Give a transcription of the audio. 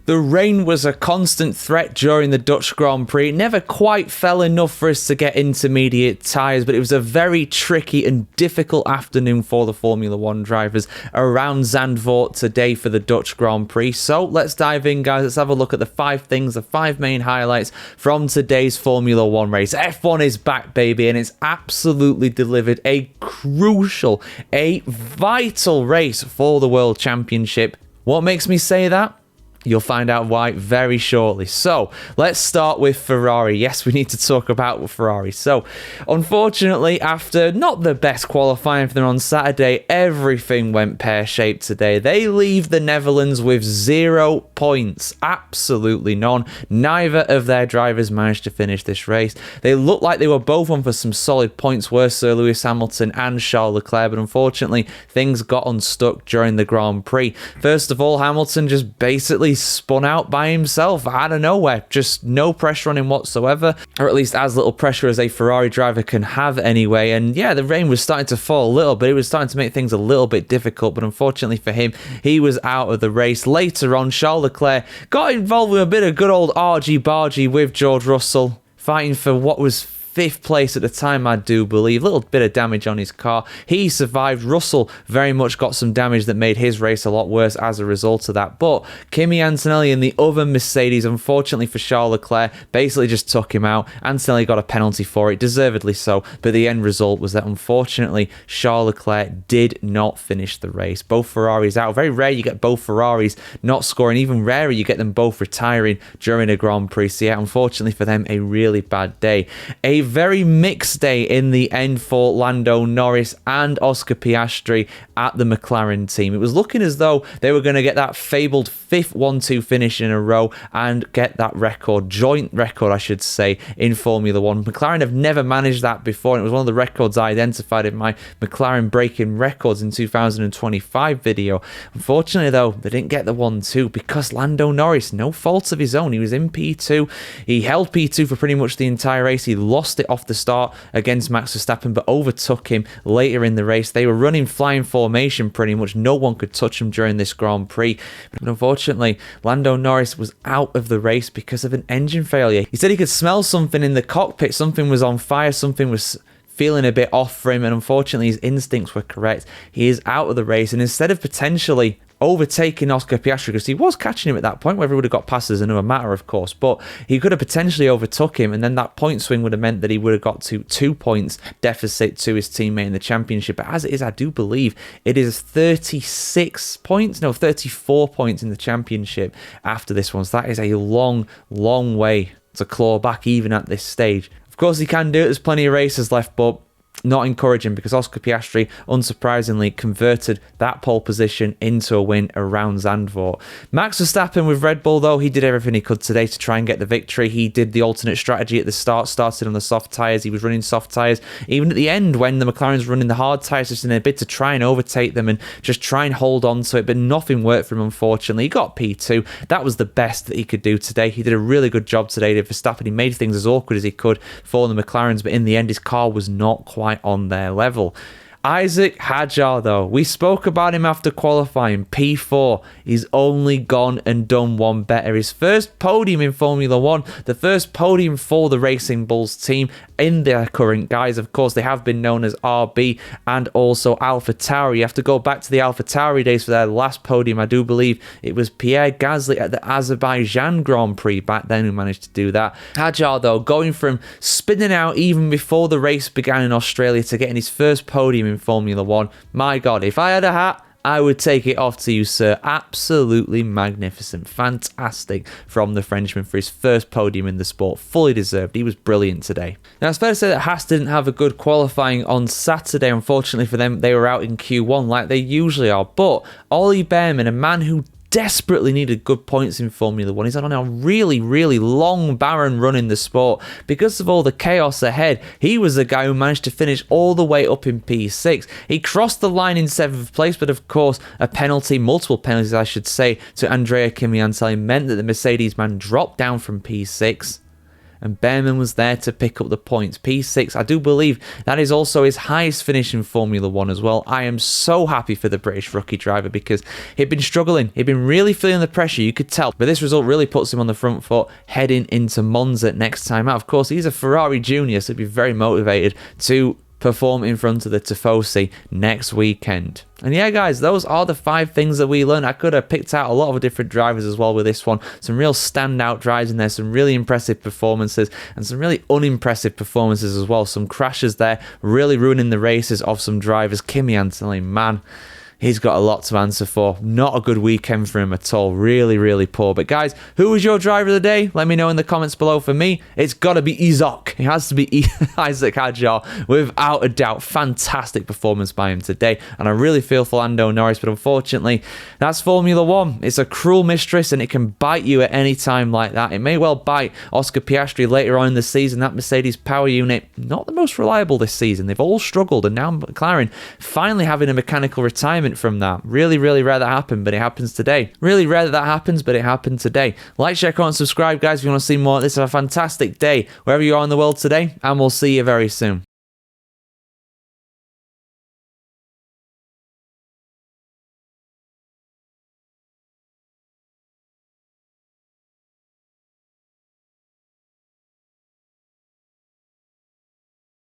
The rain was a constant threat during the Dutch Grand Prix. It never quite fell enough for us to get intermediate tyres, but it was a very tricky and difficult afternoon for the Formula 1 drivers around Zandvoort today for the Dutch Grand Prix. So let's dive in, guys. Let's have a look at the 5 main highlights from today's Formula 1 race. F1 is back, baby, and it's absolutely delivered a crucial, a vital race for the World Championship. What makes me say that? You'll find out why very shortly. So, let's start with Ferrari. Yes, we need to talk about Ferrari. So, unfortunately, after not the best qualifying for them on Saturday, everything went pear-shaped today. They leave the Netherlands with 0 points. Absolutely none. Neither of their drivers managed to finish this race. They looked like they were both on for some solid points, were Sir Lewis Hamilton and Charles Leclerc, but unfortunately, things got unstuck during the Grand Prix. First of all, Hamilton just basically spun out by himself out of nowhere. Just no pressure on him whatsoever, or at least as little pressure as a Ferrari driver can have anyway. And yeah, the rain was starting to fall a little bit. It was starting to make things a little bit difficult, but unfortunately for him, he was out of the race. Later on, Charles Leclerc got involved with a bit of good old argy-bargy with George Russell, fighting for what was 5th place at the time, I do believe. Little bit of damage on his car. He survived. Russell very much got some damage that made his race a lot worse as a result of that. But Kimi Antonelli and the other Mercedes, unfortunately for Charles Leclerc, basically just took him out. Antonelli got a penalty for it, deservedly so. But the end result was that, unfortunately, Charles Leclerc did not finish the race. Both Ferraris out. Very rare you get both Ferraris not scoring. Even rarer you get them both retiring during a Grand Prix. So yeah, unfortunately for them, a really bad day. A very mixed day in the end for Lando Norris and Oscar Piastri at the McLaren team. It was looking as though they were going to get that fabled 5th 1-2 finish in a row and get that record, joint record I should say, in Formula 1. McLaren have never managed that before, and it was one of the records I identified in my McLaren breaking records in 2025 video. Unfortunately though, they didn't get the 1-2 because Lando Norris, no fault of his own, he was in P2. He held P2 for pretty much the entire race. He lost it off the start against Max Verstappen, but overtook him later in the race. They were running flying formation pretty much. No one could touch him during this Grand Prix. But unfortunately, Lando Norris was out of the race because of an engine failure. He said he could smell something in the cockpit. Something was on fire. Something was feeling a bit off for him, and unfortunately his instincts were correct. He is out of the race, and instead of potentially overtaking Oscar Piastri, because he was catching him at that point, whether he would have got past is another matter, of course, but he could have potentially overtook him, and then that point swing would have meant that he would have got to 2 points deficit to his teammate in the championship. But as it is, I do believe it is 34 points in the championship after this one. So that is a long way to claw back even at this stage. Of course he can do it, there's plenty of races left, but not encouraging because Oscar Piastri, unsurprisingly, converted that pole position into a win around Zandvoort. Max Verstappen with Red Bull, though, he did everything he could today to try and get the victory. He did the alternate strategy at the start, started on the soft tyres. He was running soft tyres. Even at the end, when the McLaren's running the hard tyres, just in a bit to try and overtake them and just try and hold on to it, but nothing worked for him, unfortunately. He got P2. That was the best that he could do today. He did a really good job today to Verstappen. He made things as awkward as he could for the McLarens, but in the end, his car was not quite on their level. Isaac Hadjar, though, we spoke about him after qualifying. P4, he's only gone and done one better. His first podium in Formula 1, the first podium for the Racing Bulls team in their current guise. Of course, they have been known as RB and also AlphaTauri. You have to go back to the AlphaTauri days for their last podium. I do believe it was Pierre Gasly at the Azerbaijan Grand Prix back then who managed to do that. Hadjar, though, going from spinning out even before the race began in Australia to getting his first podium in Formula 1. My God, if I had a hat, I would take it off to you, sir. Absolutely magnificent. Fantastic from the Frenchman for his first podium in the sport. Fully deserved. He was brilliant today. Now, it's fair to say that Haas didn't have a good qualifying on Saturday. Unfortunately for them, they were out in Q1 like they usually are. But Ollie Behrman, a man who desperately needed good points in Formula 1. He's on a really long, barren run in the sport. Because of all the chaos ahead, he was the guy who managed to finish all the way up in P6. He crossed the line in 7th place, but of course, a penalty, multiple penalties I should say, to Andrea Kimi Antonelli meant that the Mercedes man dropped down from P6. and Behrman was there to pick up the points. P6, I do believe that is also his highest finish in Formula 1 as well. I am so happy for the British rookie driver because he'd been struggling. He'd been really feeling the pressure, you could tell. But this result really puts him on the front foot heading into Monza next time out. Of course, he's a Ferrari junior, so he'd be very motivated to perform in front of the Tifosi next weekend. And yeah, guys, those are the 5 things that we learned. I could have picked out a lot of different drivers as well with this one. Some real standout drives in there, some really impressive performances, and some really unimpressive performances as well. Some crashes there, really ruining the races of some drivers. Kimi Antonelli, man, he's got a lot to answer for. Not a good weekend for him at all. Really, really poor. But guys, who was your driver of the day? Let me know in the comments below. For me, it's got to be Isaac. It has to be Isaac Hadjar, without a doubt. Fantastic performance by him today. And I really feel for Lando Norris, but unfortunately, that's Formula 1. It's a cruel mistress, and it can bite you at any time like that. It may well bite Oscar Piastri later on in the season. That Mercedes power unit, not the most reliable this season. They've all struggled, and now McLaren finally having a mechanical retirement from that. Really, really rare that happened, but it happens today. Really rare that happens, but it happened today. Like, share, comment, subscribe, guys, if you want to see more. This is a fantastic day wherever you are in the world today, and we'll see you very soon.